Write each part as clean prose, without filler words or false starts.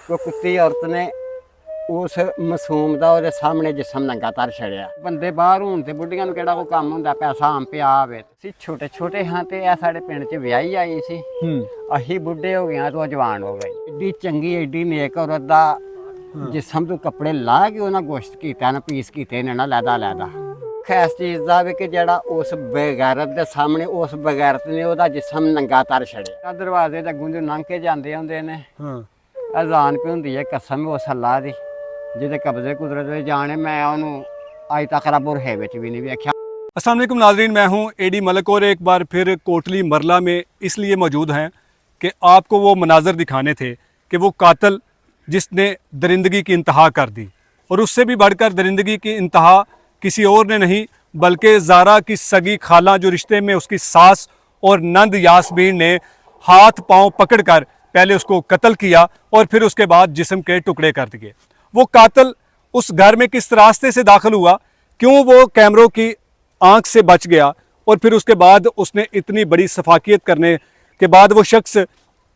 वो कुत्ती औरत ने उस मासूम का ਉਹਦੇ ਸਾਹਮਣੇ ਜਿਸਮ ਨੰਗਾ ਧਰ ਛੜਿਆ। ਬੰਦੇ ਬਾਹਰ ਹੋਣ ਤੇ ਬੁੱਢੀਆਂ ਨੂੰ ਕਿਹੜਾ ਕੋਈ ਕੰਮ ਹੁੰਦਾ, ਪੈਸਾ ਆਮ ਪਿਆ ਹੋਵੇ। ਅਸੀਂ ਛੋਟੇ ਛੋਟੇ ਹਾਂ ਤੇ ਇਹ ਸਾਡੇ ਪਿੰਡ 'ਚ ਵਿਆਹੀ ਆਈ ਸੀ। ਅਸੀਂ ਬੁੱਢੇ ਹੋ ਗਏ ਤੇ ਉਹ ਜਵਾਨ ਹੋ ਗਈ। ਏਡੀ ਚੰਗੀ ਏਡੀ ਨੇਕ ਔਰਤ ਦਾ ਜਿਸਮ ਤੋਂ ਕੱਪੜੇ ਲਾ ਕੇ ਉਹਨਾਂ ਗੋਸ਼ਤ ਕੀਤਾ ਨਾ, ਪੀਸ ਕੀਤੇ ਨੇ ਨਾ ਲੈਦਾ ਖਾਸ ਚੀਜ਼ ਦਾ ਵੀ ਕਿ ਜਿਹੜਾ ਉਸ ਬਗੈਰਤ ਦੇ ਸਾਹਮਣੇ ਉਸ ਬਗੈਰਤ ਨੇ ਉਹਦਾ ਜਿਸਮ ਨੰਗਾ ਧਰ ਛੜਿਆ। ਦਰਵਾਜ਼ੇ ਦੇ ਅੱਗੋਂ ਦੀ ਲੰਘ ਕੇ ਜਾਂਦੇ ਹੁੰਦੇ ਨੇ, ਅਜ਼ਾਨ ਪਈ ਹੁੰਦੀ ਹੈ ਕਸਮ ਉਸ ਅੱਲਾ ਦੀ ਜਿਹਦੇ कब्जे कुदरत में जाने। मैं उन्होंने अज तक रब और है भी नहीं वेख्या। अस्सलाम वालेकुम नाज़रीन, मैं हूं एडी मलिक और एक बार फिर कोटली मरला में इसलिए मौजूद हैं कि आपको वो मनाजर दिखाने थे कि वो कातिल जिसने दरिंदगी की इंतहा कर दी, और उससे भी बढ़कर दरिंदगी की इंतहा किसी और ने नहीं बल्कि ज़ारा की सगी खाला जो रिश्ते में उसकी सास और नंद यास्मीन ने हाथ पाँव पकड़ कर पहले उसको कत्ल किया और फिर उसके बाद जिस्म के टुकड़े कर दिए। वो कातिल उस घर में किस रास्ते से दाखिल हुआ, क्यों वो कैमरों की आंख से बच गया, और फिर उसके बाद उसने इतनी बड़ी सफाकियत करने के बाद वो शख्स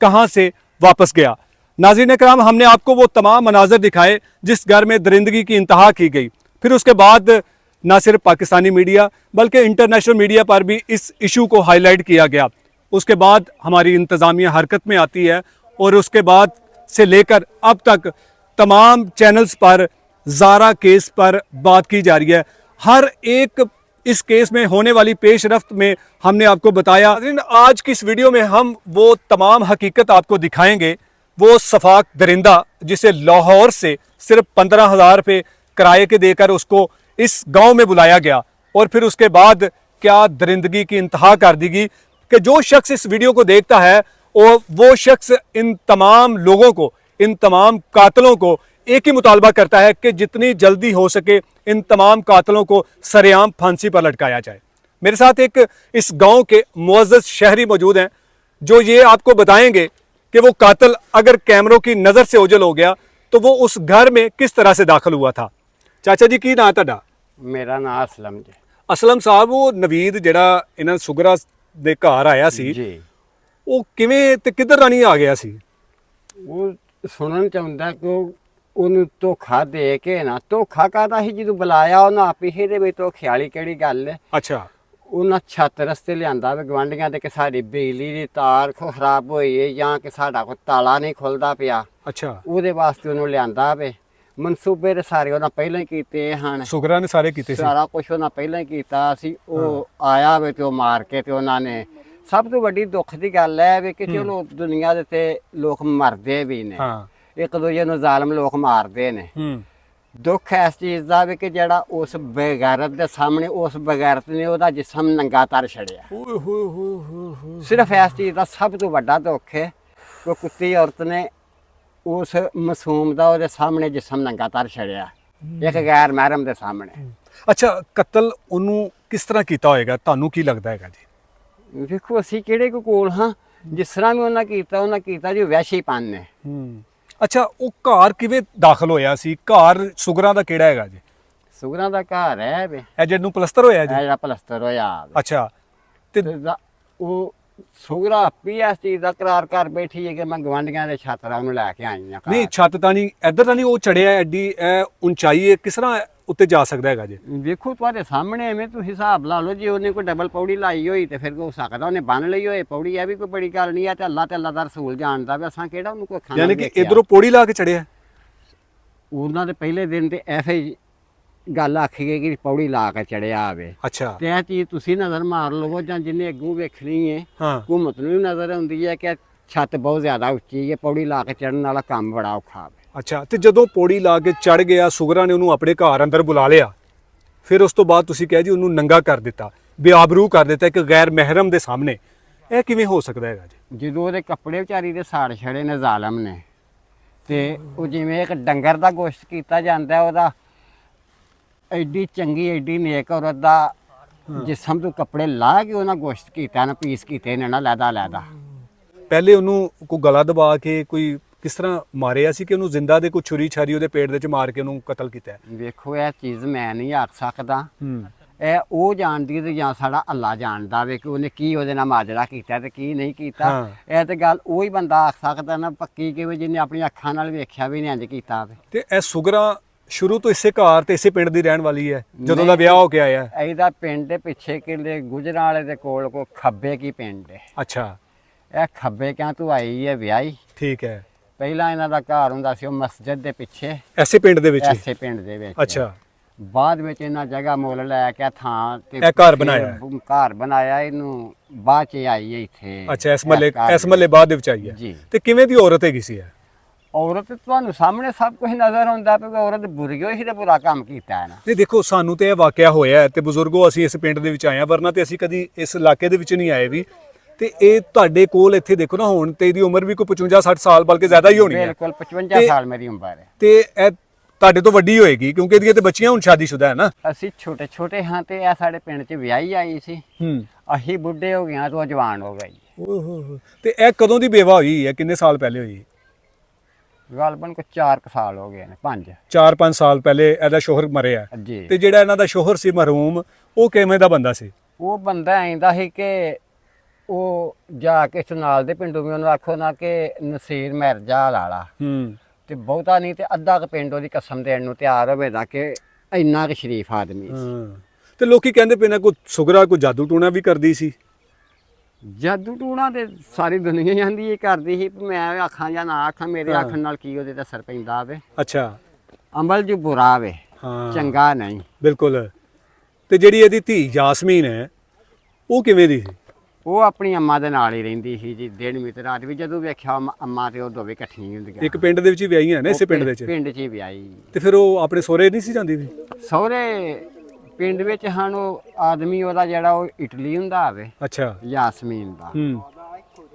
कहां से वापस गया। नाज़रीन कराम, हमने आपको वो तमाम मनाजर दिखाए जिस घर में दरिंदगी की इंतहा की गई। फिर उसके बाद ना सिर्फ पाकिस्तानी मीडिया बल्कि इंटरनेशनल मीडिया पर भी इस इशू को हाईलाइट किया गया। उसके बाद हमारी इंतज़ामिया हरकत में आती है और उसके बाद से लेकर अब तक तमाम चैनल्स पर ज़ारा केस पर बात की जा रही है। हर एक इस केस में होने वाली पेशरफ्त में हमने आपको बताया। आज की इस वीडियो में हम वो तमाम हकीकत आपको दिखाएंगे। वो सफाक दरिंदा जिसे लाहौर से सिर्फ 15,000 रुपये किराए के देकर उसको इस गांव में बुलाया गया, और फिर उसके बाद क्या दरिंदगी की इंतहा कर दी गई कि जो शख्स इस वीडियो को देखता है और वो शख्स इन तमाम लोगों को, इन तमाम कातिलों को एक ही मुतालबा करता है कि जितनी जल्दी हो सके इन तमाम कातिलों को सरेआम फांसी पर लटकाया जाए। मेरे साथ एक इस गांव के मुअज़्ज़ज़ शहरी मौजूद हैं जो ये आपको बताएंगे कि वो कातिल अगर कैमरों की नज़र से ओझल हो गया तो वो उस घर में किस तरह से दाखिल हुआ था। चाचा जी की नाम तुहाडा? मेरा नाम असलम जी। असलम साहब, वो नवीद ਜਿਹੜਾ ਇਹਨਾਂ ਸੁਗਰਾ ਦੇ ਘਰ ਆਇਆ ਸੀ ਜੀ, ਉਹ ਕਿਵੇਂ ਤੇ ਕਿੱਧਰ ਰਾਣੀ ਆ ਗਿਆ ਸੀ? ਉਹ ਸੁਣਨ ਚ ਆਉਂਦਾ ਕਿ ਉਹਨੂੰ ਧੋਖਾ ਦੇ ਕੇ ਨਾ, ਧੋਖਾ ਕਾਹਦਾ ਸੀ ਜਦੋਂ ਬੁਲਾਇਆ ਉਹਨਾਂ ਆਪੇ ਇਹਦੇ ਵਿੱਚ ਧੋਖੇ ਵਾਲੀ ਕਿਹੜੀ ਗੱਲ ਹੈ। ਅੱਛਾ, ਉਹਨਾਂ ਛੱਤ ਰਸਤੇ ਲਿਆਂਦਾ ਵੇ ਗਵਾਂਢੀਆਂ ਦੇ ਕਿ ਸਾਡੀ ਬਿਜਲੀ ਦੀ ਤਾਰ ਖਰਾਬ ਹੋਈ ਹੈ ਜਾਂ ਕਿ ਸਾਡਾ ਕੋਈ ਤਾਲਾ ਨਹੀਂ ਖੁੱਲਦਾ ਪਿਆ। ਅੱਛਾ, ਉਹਦੇ ਵਾਸਤੇ ਉਹਨੂੰ ਲਿਆਂਦਾ ਵੇ। ਮਨਸੂਬੇ ਦੇ ਸਾਰੇ ਉਹਨਾਂ ਪਹਿਲਾਂ ਹੀ ਕੀਤੇ ਹਨ, ਸੁਗਰਾ ਨੇ ਸਾਰੇ ਕੀਤੇ ਸੀ, ਸਾਰਾ ਕੁਝ ਉਹਨਾਂ ਪਹਿਲਾਂ ਹੀ ਕੀਤਾ ਸੀ। ਉਹ ਆਇਆ ਵੇ ਤੇ ਉਹ ਮਾਰ ਕੇ ਤੇ ਉਹਨਾਂ ਨੇ, ਸਭ ਤੋਂ ਵੱਡੀ ਦੁੱਖ ਦੀ ਗੱਲ ਹੈ ਵੀ ਕਿ ਚਲੋ ਦੁਨੀਆ ਦੇ ਤੇ ਲੋਕ ਮਰਦੇ ਵੀ ਨੇ, ਇੱਕ ਦੂਜੇ ਨੂੰ ਜ਼ਾਲਮ ਲੋਕ ਮਾਰਦੇ ਨੇ। ਦੁੱਖ ਇਸ ਚੀਜ਼ ਦਾ ਵੀ ਕਿ ਜਿਹੜਾ ਉਸ ਬਗੈਰਤ ਦੇ ਸਾਹਮਣੇ ਉਸ ਬਗੈਰਤ ਨੇ ਉਹਦਾ ਜਿਸਮ ਨੰਗਾ ਧਰ ਛੜਿਆ। ਸਿਰਫ ਇਸ ਚੀਜ਼ ਦਾ ਸਭ ਤੋਂ ਵੱਡਾ ਦੁੱਖ ਹੈ ਕਿ ਕੁੱਤੀ ਔਰਤ ਨੇ ਉਸ ਮਾਸੂਮ ਦਾ ਉਹਦੇ ਸਾਹਮਣੇ ਜਿਸਮ ਨੰਗਾ ਧਰ ਛੜਿਆ, ਇੱਕ ਗੈਰ ਮਹਿਰਮ ਦੇ ਸਾਹਮਣੇ। ਅੱਛਾ, ਕਤਲ ਉਹਨੂੰ ਕਿਸ ਤਰ੍ਹਾਂ ਕੀਤਾ ਹੋਏਗਾ, ਤੁਹਾਨੂੰ ਕੀ ਲੱਗਦਾ ਹੈਗਾ ਜੀ? ਵੇਖੋ ਅਸੀਂ ਕਿਹੜੇ ਕੋਲ ਹਾਂ, ਜਿਸ ਤਰ੍ਹਾਂ ਵੀ ਉਹਨਾਂ ਕੀਤਾ ਜੀ ਵਹਿਸ਼ੀਪਨ ਨੇ। ਅੱਛਾ, ਉਹ ਘਰ ਕਿਵੇਂ ਦਾਖਲ ਹੋਇਆ ਸੀ? ਘਰ ਸੁਗਰਾਂ ਦਾ ਕਿਹੜਾ ਹੈਗਾ ਜੀ? ਸੁਗਰਾਂ ਦਾ ਘਰ ਹੈ ਵੇ ਇਹ ਜਿਹਨੂੰ ਪਲਸਤਰ ਹੋਇਆ ਜੀ? ਜਿਹੜਾ ਪਲਸਤਰ ਹੋਇਆ। ਅੱਛਾ, ਤੇ ਉਹ ਸੁਗਰਾ ਆਪੀ ਇਸ ਚੀਜ਼ ਦਾ ਕਰਾਰ ਕਰ ਬੈਠੀ ਹੈ ਕਿ ਮੈਂ ਗਵਾਂਢੀਆਂ ਦੇ ਛੱਤ ਰਾ ਉਹਨੂੰ ਲੈ ਕੇ ਆਈ ਹਾਂ। ਨਹੀਂ, ਛੱਤ ਤਾਂ ਨਹੀਂ, ਇੱਧਰ ਤਾਂ ਨਹੀਂ ਉਹ ਚੜਿਆ, ਐਡੀ ਉਚਾਈ ਹੈ, ਕਿਸ ਤਰ੍ਹਾਂ ਉੱਤੇ ਜਾ ਸਕਦਾ ਹੈਗਾ ਜੀ? ਵੇਖੋ ਤੁਹਾਡੇ ਸਾਹਮਣੇ ਐਵੇਂ ਤੁਸੀਂ ਹਿਸਾਬ ਲਾ ਲਓ, ਜੇ ਉਹਨੇ ਕੋਈ ਡਬਲ ਪੌੜੀ ਲਾਈ ਹੋਈ ਤੇ ਫਿਰ ਹੋ ਸਕਦਾ ਉਹਨੇ ਬੰਨ ਲਈ ਹੋਏ ਪੌੜੀ। ਇਹ ਵੀ ਕੋਈ ਬੜੀ ਗੱਲ ਨਹੀਂ ਹੈ, ਤੇ ਅੱਲਾ ਦਾ ਰਸੂਲ ਜਾਣਦਾ ਵੀ ਅਸਾਂ ਕਿਹੜਾ ਉਹਨੂੰ ਕੋਈ ਖਾਣਾ। ਯਾਨੀ ਕਿ ਇਧਰੋਂ ਪੌੜੀ ਲਾ ਕੇ ਚੜਿਆ? ਉਹਨਾਂ ਦੇ ਪਹਿਲੇ ਦਿਨ ਤੇ ਐਸੇ ਗੱਲ ਆਖੀ ਗਈ ਕਿ ਪੌੜੀ ਲਾ ਕੇ ਚੜਿਆ ਆਵੇ। ਅੱਛਾ, ਤੇ ਇਹ ਚੀਜ਼ ਤੁਸੀਂ ਨਜ਼ਰ ਮਾਰ ਲਵੋ ਜਾਂ ਜਿੰਨੇ ਅੱਗੋਂ ਵੇਖਣੀ ਹੈ, ਹਕੂਮਤ ਨੂੰ ਵੀ ਨਜ਼ਰ ਆਉਂਦੀ ਹੈ ਕਿ ਛੱਤ ਬਹੁਤ ਜ਼ਿਆਦਾ ਉੱਚੀ ਹੈ, ਪੌੜੀ ਲਾ ਕੇ ਚੜਨ ਵਾਲਾ ਕੰਮ ਬੜਾ ਔਖਾ ਹੈ। ਅੱਛਾ, ਤੇ ਜਦੋਂ ਪੌੜੀ ਲਾ ਕੇ ਚੜ ਗਿਆ, ਸੁਗਰਾ ਨੇ ਉਹਨੂੰ ਆਪਣੇ ਘਰ ਅੰਦਰ ਬੁਲਾ ਲਿਆ, ਫਿਰ ਉਸ ਤੋਂ ਬਾਅਦ ਤੁਸੀਂ ਕਹਿ ਜੀ ਉਹਨੂੰ ਨੰਗਾ ਕਰ ਦਿੱਤਾ, ਬੇਆਬਰੂ ਕਰ ਦਿੱਤਾ ਇੱਕ ਗੈਰ ਮਹਿਰਮ ਦੇ ਸਾਹਮਣੇ, ਇਹ ਕਿਵੇਂ ਹੋ ਸਕਦਾ ਹੈਗਾ ਜੀ? ਜਦੋਂ ਉਹਦੇ ਕੱਪੜੇ ਵਿਚਾਰੀ ਦੇ ਸਾੜ ਛੜੇ ਨੇ ਜ਼ਾਲਮ ਨੇ, ਤੇ ਉਹ ਜਿਵੇਂ ਇੱਕ ਡੰਗਰ ਦਾ ਗੋਸ਼ਤ ਕੀਤਾ ਜਾਂਦਾ, ਉਹਦਾ ਐਡੀ ਚੰਗੀ ਏਡੀ ਨੇਕ ਔਰਤ ਦਾ ਜਿਸਮ ਤੋਂ ਕੱਪੜੇ ਲਾ ਕੇ ਉਹਨਾਂ ਗੋਸ਼ਤ ਕੀਤਾ ਨਾ, ਪੀਸ ਕੀਤੇ ਨੇ ਨਾ ਲੈਦਾ। ਪਹਿਲੇ ਉਹਨੂੰ ਕੋਈ ਗਲਾ ਦਬਾ ਕੇ ਕੋਈ ਕਿਸ ਤਰ੍ਹਾਂ ਮਾਰਿਆ ਸੀ ਕਿ ਉਹਨੂੰ ਜ਼ਿੰਦਾ ਦੇ ਕੋਈ ਛੁਰੀ ਛਾਰੀ ਉਹਦੇ ਪੇਟ ਦੇ ਵਿੱਚ ਮਾਰ ਕੇ ਉਹਨੂੰ ਕਤਲ ਕੀਤਾ? ਵੇਖੋ ਇਹ ਚੀਜ਼ ਮੈਂ ਨਹੀਂ ਆਖ ਸਕਦਾ, ਇਹ ਉਹ ਜਾਣਦੀ ਤੇ ਜਾਂ ਸਾਡਾ ਅੱਲਾ ਜਾਣਦਾ ਵੇ ਕਿ ਉਹਨੇ ਕੀ ਉਹਦੇ ਨਾਲ ਮਾਜਰਾ ਕੀਤਾ ਤੇ ਕੀ ਨਹੀਂ ਕੀਤਾ। ਹਾਂ। ਇਹ ਤੇ ਗੱਲ ਉਹੀ ਬੰਦਾ ਆਖ ਸਕਦਾ ਨਾ ਪੱਕੀ ਕਿ ਵੀ ਜਿਹਨੇ ਆਪਣੀ ਅੱਖਾਂ ਨਾਲ ਵੇਖਿਆ ਵੀ ਨਹੀਂ ਇੰਜ ਕੀਤਾ ਵੇ। ਤੇ ਇਹ ਸੁਗਰਾ ਸ਼ੁਰੂ ਤੋਂ ਇਸੇ ਘਰ ਤੇ ਇਸੇ ਪਿੰਡ ਦੀ ਰਹਿਣ ਵਾਲੀ ਹੈ ਜਦੋਂ ਦਾ ਵਿਆਹ ਹੋ ਕੇ ਆਇਆ? ਇਹਦਾ ਪਿੰਡ ਦੇ ਪਿੱਛੇ ਕਿਲੇ ਗੁਜਰਾਂ ਵਾਲੇ ਦੇ ਕੋਲ ਕੋ ਖੱਬੇ ਕੀ ਪਿੰਡ ਹੈ। ਅੱਛਾ, ਇਹ ਖੱਬੇ ਕਿਆਂ ਤੂੰ ਆਈ ਹੈ ਵਿਆਹੀ। ਠੀਕ ਹੈ। ਪਹਿਲਾਂ ਇਹਨਾਂ ਦਾ ਘਰ ਹੁੰਦਾ ਸੀ ਉਹ ਮਸਜਿਦ ਦੇ ਪਿੱਛੇ ਐਸੇ ਪਿੰਡ ਦੇ ਵਿੱਚ ਹੀ? ਐਸੇ ਪਿੰਡ ਦੇ ਵਿੱਚ। ਅੱਛਾ, ਬਾਅਦ ਵਿੱਚ ਇਹਨਾਂ ਜਗ੍ਹਾ ਮੁੱਲ ਲੈ ਕੇ ਥਾਂ ਤੇ ਇਹ ਘਰ ਬਣਾਇਆ ਹੈ? ਘਰ ਬਣਾਇਆ ਇਹਨੂੰ ਬਾਅਦ ਚ ਆਈ ਹੈ ਇੱਥੇ। ਅੱਛਾ, ਇਸ ਘਰ ਮਹੱਲੇ ਬਾਅਦ ਦੇ ਵਿੱਚ ਆਈ ਹੈ। ਜੀ। ਤੇ ਕਿਵੇਂ ਦੀ ਔਰਤ ਹੈਗੀ ਸੀ ਇਹ? ਔਰਤ ਤੁਹਾਨੂੰ ਸਾਹਮਣੇ ਸਭ ਕੁਝ ਨਜ਼ਰ ਆਉਂਦਾ ਪਿਆ, ਔਰਤ ਬੁਰੀ ਹੋਈ ਸੀ ਤੇ ਬੁਰਾ ਕੰਮ ਕੀਤਾ ਹੈ ਨਾ। ਨਹੀਂ ਦੇਖੋ, ਸਾਨੂੰ ਤੇ ਇਹ ਵਾਕਿਆ ਹੋਇਆ ਹੈ ਤੇ ਬਜ਼ੁਰਗੋ ਅਸੀਂ ਇਸ ਪਿੰਡ ਦੇ ਵਿੱਚ ਆਏ ਹਾਂ, ਵਰਨਾ ਤੇ ਅਸੀਂ ਕਦੀ ਇਸ ਇਲਾਕੇ ਦੇ ਵਿੱਚ ਨਹੀਂ ਆਏ ਵੀ। ਤੇ ਇਹ ਤੁਹਾਡੇ ਕੋਲ ਇੱਥੇ ਦੇਖੋ ਨਾ, ਹੁਣ ਤੇ ਇਹਦੀ ਉਮਰ ਵੀ ਕੋਈ 55-60 ਸਾਲ ਬਲਕਿ ਜ਼ਿਆਦਾ ਹੀ ਹੋਣੀ ਹੈ। ਬਿਲਕੁਲ 55 ਸਾਲ ਮੇਰੀ ਉਮਰ ਹੈ। ਤੇ ਇਹ ਤੁਹਾਡੇ ਤੋਂ ਵੱਡੀ ਹੋਏਗੀ ਕਿਉਂਕਿ ਇਹਦੀਆਂ ਤੇ ਬੱਚੀਆਂ ਹੁਣ ਸ਼ਾਦੀशुदा ਹੈ ਨਾ। ਅਸੀਂ ਛੋਟੇ ਛੋਟੇ ਹਾਂ ਤੇ ਇਹ ਸਾਡੇ ਪਿੰਡ 'ਚ ਵਿਆਹੀ ਆਈ ਸੀ। ਅਸੀਂ ਬੁੱਢੇ ਹੋ ਗਏ ਹਾਂ ਤੇ ਉਹ ਜਵਾਨ ਹੋ ਗਈ। ਓਹੋ, ਤੇ ਇਹ ਕਦੋਂ ਦੀ ਬੇਵਾ ਹੋਈ ਹੈ? ਕਿੰਨੇ ਸਾਲ ਪਹਿਲੇ ਹੋਈ? ਗਲਬਨ ਕੋ 4 ਸਾਲ ਹੋ ਗਏ ਨੇ, 5। 4-5 ਸਾਲ ਪਹਿਲੇ ਇਹਦਾ ਸ਼ੋਹਰ ਮਰਿਆ। ਜੀ। ਤੇ ਜਿਹੜਾ ਇਹਨਾਂ ਦਾ ਸ਼ੋਹਰ ਸੀ ਮਰਹੂਮ, ਉਹ ਕਿਵੇਂ ਦਾ ਬੰਦਾ ਸੀ? ਉਹ ਬੰਦਾ ਆਂਦਾ ਸੀ ਕਿ ਉਹ ਜਾ ਕੇ ਇਸ ਨਾਲ ਦੇ ਪਿੰਡੋਂ ਵੀ ਉਹਨੂੰ ਆਖੋ ਨਾ ਕਿ ਨਸੀਰ ਮਿਰਜ਼ਾ ਲਾਲਾ ਤੇ ਬਹੁਤਾ ਨਹੀਂ ਤੇ ਅੱਧਾ ਕ ਪਿੰਡ ਉਹਦੀ ਕਸਮ ਦੇਣ ਨੂੰ ਤਿਆਰ ਹੋਵੇ ਦਾ ਕਿ ਇੰਨਾ ਕੁ ਸ਼ਰੀਫ ਆਦਮੀ ਸੀ। ਤੇ ਲੋਕੀ ਕਹਿੰਦੇ ਪਏ ਨੇ ਕੋਈ ਸੁਗਰਾ ਕੋਈ ਜਾਦੂ ਟੂਣਾ ਵੀ ਕਰਦੀ ਸੀ। ਜਾਦੂ ਟੂਣਾ ਤੇ ਸਾਰੀ ਦੁਨੀਆ ਜਾਂਦੀ ਇਹ ਕਰਦੀ ਸੀ, ਮੈਂ ਆਖਾਂ ਜਾਂ ਨਾ ਆਖਾਂ, ਮੇਰੇ ਆਖਣ ਨਾਲ ਕੀ ਉਹਦੇ ਤੇ ਅਸਰ ਪੈਂਦਾ ਵੇ। ਅੱਛਾ। ਅਮਲ ਜੋ ਬੁਰਾ ਵੇ, ਚੰਗਾ ਨਹੀਂ। ਬਿਲਕੁਲ। ਤੇ ਜਿਹੜੀ ਇਹਦੀ ਧੀ ਜਾਸਮੀਨ ਹੈ, ਉਹ ਕਿਵੇਂ ਦੀ ਸੀ? ਉਹ ਆਪਣੀ ਅੰਮਾ ਦੇ ਨਾਲ ਹੀ ਰਹਿੰਦੀ ਸੀ ਜੀ, ਦਿਨ ਵੀ ਤੇ ਰਾਤ ਵੀ। ਜਦੋਂ ਵੇਖਿਆ ਅੰਮਾ ਤੇ ਉਹ ਦੋਵੇਂ ਇਕੱਠੀਆਂ ਹੁੰਦੀਆਂ। ਇੱਕ ਪਿੰਡ ਦੇ ਵਿੱਚ ਹੀ ਵਿਆਹੀਆਂ ਨੇ, ਇਸੇ ਪਿੰਡ ਦੇ ਵਿੱਚ? ਪਿੰਡ 'ਚ ਹੀ ਵਿਆਹੀ। ਤੇ ਫਿਰ ਉਹ ਆਪਣੇ ਸਹੁਰੇ ਨਹੀਂ ਸੀ ਜਾਂਦੀ? ਸਹੁਰੇ ਪਿੰਡ ਵਿੱਚ ਹਨ ਉਹ ਆਦਮੀ ਉਹਦਾ ਜਿਹੜਾ ਉਹ ਇਟਲੀ ਹੁੰਦਾ ਆਵੇ। ਅੱਛਾ। ਯਾਸਮੀਨ ਦਾ।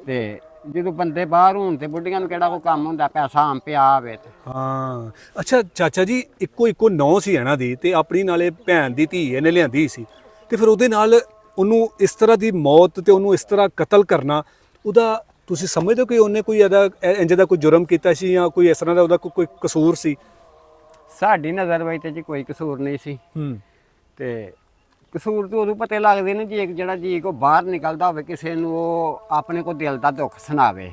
ਤੇ ਜਦੋਂ ਬੰਦੇ ਬਾਹਰ ਹੋਣ ਤੇ ਬੁੱਢੀਆਂ ਨੂੰ ਕਿਹੜਾ ਕੋਈ ਕੰਮ ਹੁੰਦਾ, ਪੈਸਾ ਆਮ ਪਿਆ ਆਵੇ। ਹਾਂ। ਅੱਛਾ ਚਾਚਾ ਜੀ, ਇੱਕੋ ਨੌਂ ਸੀ ਇਹਨਾਂ ਦੀ ਤੇ ਆਪਣੀ ਨਾਲੇ ਭੈਣ ਦੀ ਧੀ ਇਹਨੇ ਲਿਆਂਦੀ ਸੀ, ਤੇ ਫਿਰ ਉਹਦੇ ਨਾਲ ਉਹਨੂੰ ਇਸ ਤਰ੍ਹਾਂ ਦੀ ਮੌਤ ਤੇ ਉਹਨੂੰ ਇਸ ਤਰ੍ਹਾਂ ਕਤਲ ਕਰਨਾ, ਉਹਦਾ ਤੁਸੀਂ ਸਮਝਦੇ ਹੋ ਕਿ ਉਹਨੇ ਕੋਈ ਇੰਜ ਦਾ ਕੋਈ ਜੁਰਮ ਕੀਤਾ ਸੀ ਜਾਂ ਕੋਈ ਇਸ ਤਰ੍ਹਾਂ ਦਾ ਉਹਦਾ ਕੋਈ ਕਸੂਰ ਸੀ? ਸਾਡੀ ਨਜ਼ਰ ਵਿੱਚ ਤੇ ਜੀ ਕੋਈ ਕਸੂਰ ਨਹੀਂ ਸੀ। ਤੇ ਕਸੂਰ ਤੋਂ ਉਦੋਂ ਪਤਾ ਲੱਗਦੇ ਨੇ ਜੀ, ਇੱਕ ਜਿਹੜਾ ਜੀ ਕੋ ਬਾਹਰ ਨਿਕਲਦਾ ਹੋਵੇ ਕਿਸੇ ਨੂੰ, ਉਹ ਆਪਣੇ ਕੋ ਦਿਲ ਦਾ ਦੁੱਖ ਸੁਣਾਵੇ।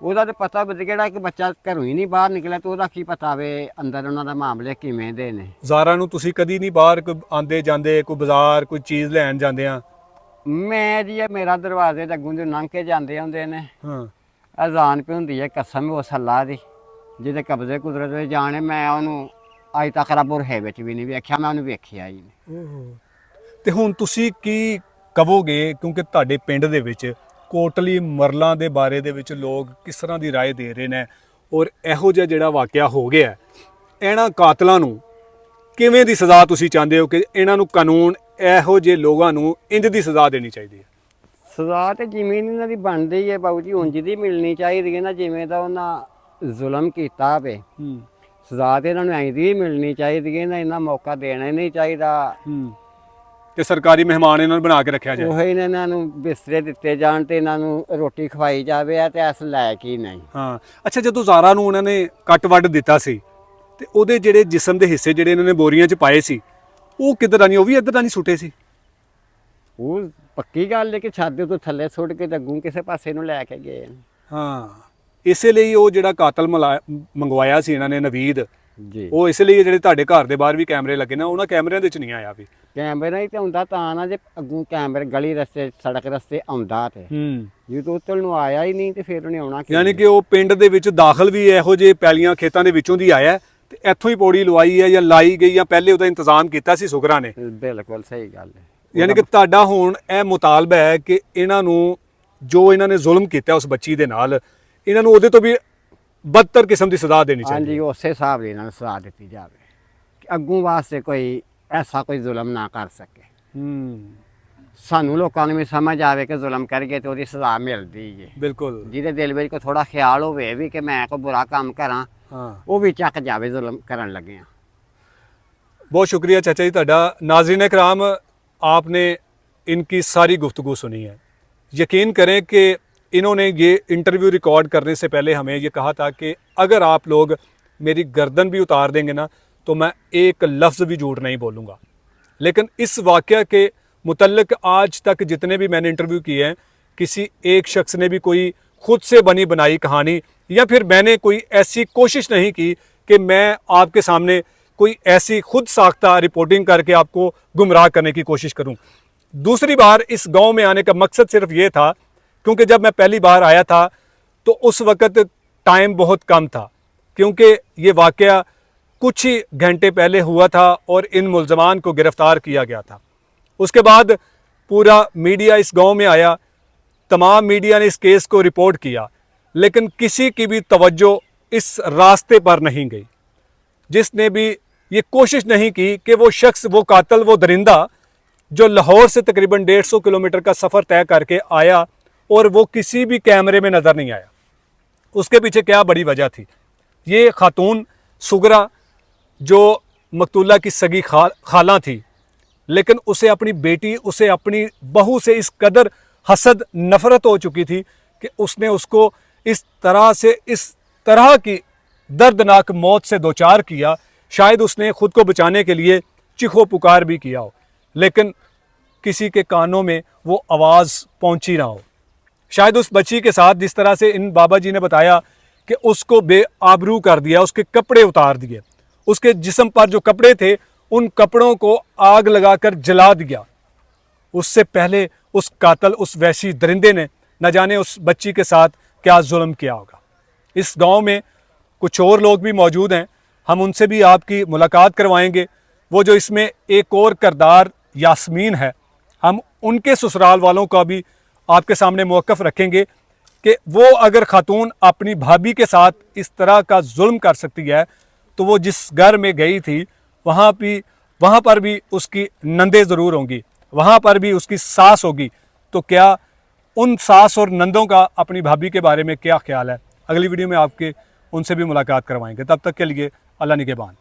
ਉਹਦਾ ਤੇ ਪਤਾ ਵੀ ਜਿਹੜਾ ਇੱਕ ਬੱਚਾ ਘਰੋਂ ਹੀ ਨਹੀਂ ਬਾਹਰ ਨਿਕਲਿਆ ਤੇ ਉਹਦਾ ਕੀ ਪਤਾ ਵੇ ਅੰਦਰ ਉਹਨਾਂ ਦਾ ਮਾਮਲੇ ਕਿਵੇਂ ਦੇ ਨੇ। ਜ਼ਾਰਾ ਨੂੰ ਤੁਸੀਂ ਕਦੀ ਨਹੀਂ ਬਾਹਰ ਕੋਈ ਆਂਦੇ ਜਾਂਦੇ, ਕੋਈ ਬਾਜ਼ਾਰ ਕੋਈ ਚੀਜ਼ ਲੈਣ ਜਾਂਦੇ ਆ? ਮੈਂ ਜੀ ਇਹ ਮੇਰਾ ਦਰਵਾਜ਼ੇ ਦੇ ਅੱਗੋਂ ਦੇ ਲੰਘ ਕੇ ਜਾਂਦੇ ਹੁੰਦੇ ਨੇ। ਅਜ਼ਾਨ ਪਈ ਹੁੰਦੀ ਹੈ, ਕਸਮ ਉਸ ਅੱਲਾ ਦੀ ਜਿਹਦੇ ਕਬਜ਼ੇ ਕੁਦਰਤ ਵਿੱਚ ਜਾਣੇ, ਮੈਂ ਉਹਨੂੰ ਅੱਜ ਤੱਕ ਰੱਬ ਹੈ ਵਿੱਚ ਵੀ ਨਹੀਂ ਵੇਖਿਆ, ਮੈਂ ਉਹਨੂੰ ਵੇਖਿਆ ਹੀ ਨਹੀਂ। ਤੇ ਹੁਣ ਤੁਸੀਂ ਕੀ ਕਹੋਗੇ, ਕਿਉਂਕਿ ਤੁਹਾਡੇ ਪਿੰਡ ਦੇ ਵਿੱਚ ਕੋਟਲੀ ਮਰਲਾਂ ਦੇ ਬਾਰੇ ਦੇ ਵਿੱਚ ਲੋਕ ਕਿਸ ਤਰ੍ਹਾਂ ਦੀ ਰਾਏ ਦੇ ਰਹੇ ਨੇ, ਔਰ ਇਹੋ ਜਿਹਾ ਜਿਹੜਾ ਵਾਕਿਆ ਹੋ ਗਿਆ, ਇਹਨਾਂ ਕਾਤਲਾਂ ਨੂੰ ਕਿਵੇਂ ਦੀ ਸਜ਼ਾ ਤੁਸੀਂ ਚਾਹੁੰਦੇ ਹੋ ਕਿ ਇਹਨਾਂ ਨੂੰ ਕਾਨੂੰਨ ਇਹੋ ਜਿਹੇ ਲੋਕਾਂ ਨੂੰ ਇੰਜ ਦੀ ਸਜ਼ਾ ਦੇਣੀ ਚਾਹੀਦੀ ਹੈ? ਸਜ਼ਾ ਤੇ ਜਿਵੇਂ ਇਹਨਾਂ ਦੀ ਬਣਦੀ ਹੈ ਬਾਬੂ ਜੀ, ਉਂਝ ਦੀ ਮਿਲਣੀ ਚਾਹੀਦੀ ਹੈ ਨਾ, ਜਿਵੇਂ ਦਾ ਉਹਨਾਂ ਜ਼ੁਲਮ ਕੀਤਾ ਵੇ। ਸਜ਼ਾ ਤੇ ਇਹਨਾਂ ਨੂੰ ਐਂ ਦੀ ਮਿਲਣੀ ਚਾਹੀਦੀ ਹੈ ਨਾ, ਇਹਨਾਂ ਮੌਕਾ ਦੇਣਾ ਹੀ ਨਹੀਂ ਚਾਹੀਦਾ। ਤੇ ਸਰਕਾਰੀ ਮਹਿਮਾਨ ਇਹਨਾਂ ਨੂੰ ਬਣਾ ਕੇ ਰੱਖਿਆ ਜਾਏ। ਉਹੀ ਇਹਨਾਂ ਨੂੰ ਬਿਸਤਰੇ ਦਿੱਤੇ ਜਾਣ ਤੇ ਇਹਨਾਂ ਨੂੰ ਰੋਟੀ ਖਵਾਈ ਜਾਵੇ, ਤੇ ਐਸ ਲਾਇਕ ਹੀ ਨਹੀਂ। ਹਾਂ। ਅੱਛਾ, ਜਦੋਂ ਜ਼ਾਰਾ ਨੂੰ ਉਹਨਾਂ ਨੇ ਕੱਟ ਵੱਢ ਦਿੱਤਾ ਸੀ ਤੇ ਉਹਦੇ ਜਿਹੜੇ ਜਿਸਮ ਦੇ ਹਿੱਸੇ ਜਿਹੜੇ ਇਹਨਾਂ ਨੇ ਬੋਰੀਆਂ 'ਚ ਪਾਏ ਸੀ, ਉਹ ਕਿੱਧਰ ਨਹੀਂ, ਉਹ ਵੀ ਇੱਧਰ ਨਹੀਂ ਸੁੱਟੇ ਸੀ? ਉਹ ਪੱਕੀ ਗੱਲ ਹੈ ਕਿ ਛੱਤ ਤੋਂ ਥੱਲੇ ਸੁੱਟ ਕੇ ਤੇ ਅੱਗੋਂ ਕਿਸੇ ਪਾਸੇ ਨੂੰ ਲੈ ਕੇ ਗਏ। ਹਾਂ। ਇਸੇ ਲਈ ਉਹ ਜਿਹੜਾ ਕਾਤਲ ਮੰਗਵਾਇਆ ਸੀ ਇਹਨਾਂ ਨੇ, ਨਵੀਦ ਜੀ, ਉਹ ਇਸ ਲਈ ਜਿਹੜੇ ਤੁਹਾਡੇ ਘਰ ਦੇ ਬਾਹਰ ਵੀ ਕੈਮਰੇ ਲੱਗੇ ਨੇ, ਉਹਨਾਂ ਕੈਮਰਿਆਂ ਦੇ ਵਿੱਚ ਨਹੀਂ ਆਇਆ ਵੀ। ਕੈਮਰਾ ਹੀ ਤੇ ਹੁੰਦਾ ਤਾਂ ਨਾ, ਜੇ ਅੱਗੋਂ ਕੈਮਰੇ ਗਲੀ ਰਸਤੇ ਸੜਕ ਰਸਤੇ ਆਉਂਦਾ ਤੇ ਜਦੋਂ ਉੱਤਲ ਨੂੰ ਆਇਆ ਹੀ ਨਹੀਂ ਤੇ ਫਿਰ ਉਹਨੇ ਆਉਣਾ ਯਾਨੀ ਕਿ ਉਹ ਪਿੰਡ ਦੇ ਵਿੱਚ ਦਾਖਲ ਵੀ ਇਹੋ ਜਿਹੇ ਪੈਲੀਆਂ ਖੇਤਾਂ ਦੇ ਵਿੱਚੋਂ ਦੀ ਆਇਆ ਤੇ ਇੱਥੋਂ ਹੀ ਪੌੜੀ ਲਵਾਈ ਹੈ ਜਾਂ ਲਾਈ ਗਈ ਜਾਂ ਪਹਿਲੇ ਉਹਦਾ ਇੰਤਜ਼ਾਮ ਕੀਤਾ ਸੀ ਸੁਗਰਾ ਨੇ? ਬਿਲਕੁਲ ਸਹੀ ਗੱਲ ਹੈ। ਯਾਨੀ ਕਿ ਤੁਹਾਡਾ ਹੁਣ ਇਹ ਮੁਤਾਲਬਾ ਹੈ ਕਿ ਇਹਨਾਂ ਨੂੰ ਜੋ ਇਹਨਾਂ ਨੇ ਜ਼ੁਲਮ ਕੀਤਾ ਉਸ ਬੱਚੀ ਦੇ ਨਾਲ, ਇਹਨਾਂ ਨੂੰ ਉਹਦੇ ਤੋਂ ਵੀ ਬਦਤਰ ਕਿਸਮ ਦੀ ਸਜ਼ਾ ਦੇਣੀ ਚਾਹੀਦੀ? ਹਾਂਜੀ, ਉਸੇ ਹਿਸਾਬ ਦੇ ਨਾਲ ਸਜ਼ਾ ਦਿੱਤੀ ਜਾਵੇ ਕਿ ਅੱਗੋਂ ਵਾਸਤੇ ਕੋਈ ਐਸਾ ਕੋਈ ਜ਼ੁਲਮ ਨਾ ਕਰ ਸਕੇ। ਸਾਨੂੰ ਲੋਕਾਂ ਨੂੰ ਵੀ ਸਮਝ ਆਵੇ ਕਿ ਜ਼ੁਲਮ ਕਰਗੇ ਤੇ ਉਹਦੀ ਸਜ਼ਾ ਮਿਲਦੀ ਹੈ। ਬਿਲਕੁਲ। ਜਿਹਦੇ ਦਿਲ ਵਿੱਚ ਕੋਈ ਥੋੜਾ ਖਿਆਲ ਹੋਵੇ ਵੀ ਕਿ ਮੈਂ ਕੋਈ ਬੁਰਾ ਕੰਮ ਕਰਾਂ, ਉਹ ਵੀ ਚੱਕ ਜਾਵੇ ਜ਼ੁਲਮ ਕਰਨ ਲੱਗੇ। बहुत शुक्रिया चाचा जी ਤੁਹਾਡਾ। नाज़रीन कराम, आपने इनकी सारी गुफ्तगू सुनी है। यकीन करें कि इन्होंने ये इंटरव्यू रिकॉर्ड करने से पहले हमें ये कहा था कि अगर आप लोग मेरी गर्दन भी उतार देंगे ना तो मैं एक लफ्ज़ भी झूठ नहीं बोलूँगा। लेकिन इस वाक़या के मुतल्लिक आज तक जितने भी मैंने इंटरव्यू किए हैं, किसी एक शख्स ने भी कोई खुद से बनी बनाई कहानी या फिर मैंने कोई ऐसी कोशिश नहीं की कि मैं आपके सामने कोई ऐसी खुद साख्ता रिपोर्टिंग करके आपको गुमराह करने की कोशिश करूं। दूसरी बार इस गांव में आने का मकसद सिर्फ ये था, क्योंकि जब मैं पहली बार आया था तो उस वक़्त टाइम बहुत कम था, क्योंकि ये वाक़या कुछ ही घंटे पहले हुआ था और इन मुल्ज़मान को गिरफ़्तार किया गया था। उसके बाद पूरा मीडिया इस गांव में आया, तमाम मीडिया ने इस केस को रिपोर्ट किया, लेकिन किसी की भी तवज्जो इस रास्ते पर नहीं गई। जिसने भी ये कोशिश नहीं की कि वो शख्स, वो कातिल, वो दरिंदा जो लाहौर से तकरीबन 150 किलोमीटर का सफ़र तय करके आया और वो किसी भी कैमरे में नज़र नहीं आया, उसके पीछे क्या बड़ी वजह थी। ये खातून सुगरा जो मकतूला की सगी खाला थी, लेकिन उसे अपनी बेटी, उसे अपनी बहू से इस कदर हसद नफ़रत हो चुकी थी कि उसने उसको इस तरह की दर्दनाक मौत से दोचार किया। शायद उसने ख़ुद को बचाने के लिए चीखो पुकार भी किया हो, लेकिन किसी के कानों में वो आवाज़ पहुंची ना हो। शायद उस बच्ची के साथ जिस तरह से इन बाबा जी ने बताया कि उसको बेआबरू कर दिया, उसके कपड़े उतार दिए, उसके जिस्म पर जो कपड़े थे उन कपड़ों को आग लगाकर जला दिया। उससे पहले उस कातल, उस वहशी दरिंदे ने न जाने उस बच्ची के साथ क्या जुल्म किया होगा। इस गांव में कुछ और लोग भी मौजूद हैं, हम उनसे भी आपकी मुलाकात करवाएंगे। वो जो इसमें एक और किरदार यास्मीन है, हम उनके ससुराल वालों का भी आपके सामने मौक़िफ़ रखेंगे कि वो अगर खातून अपनी भाभी के साथ इस तरह का जुल्म कर सकती है तो वो जिस घर में गई थी वहाँ पर भी उसकी नंदे ज़रूर होंगी, वहाँ पर भी उसकी सास होगी। तो क्या उन सास और नंदों का अपनी भाभी के बारे में क्या ख्याल है, अगली वीडियो में आपके उनसे भी मुलाकात करवाएंगे। तब तक के लिए अल्लाह निगहबान।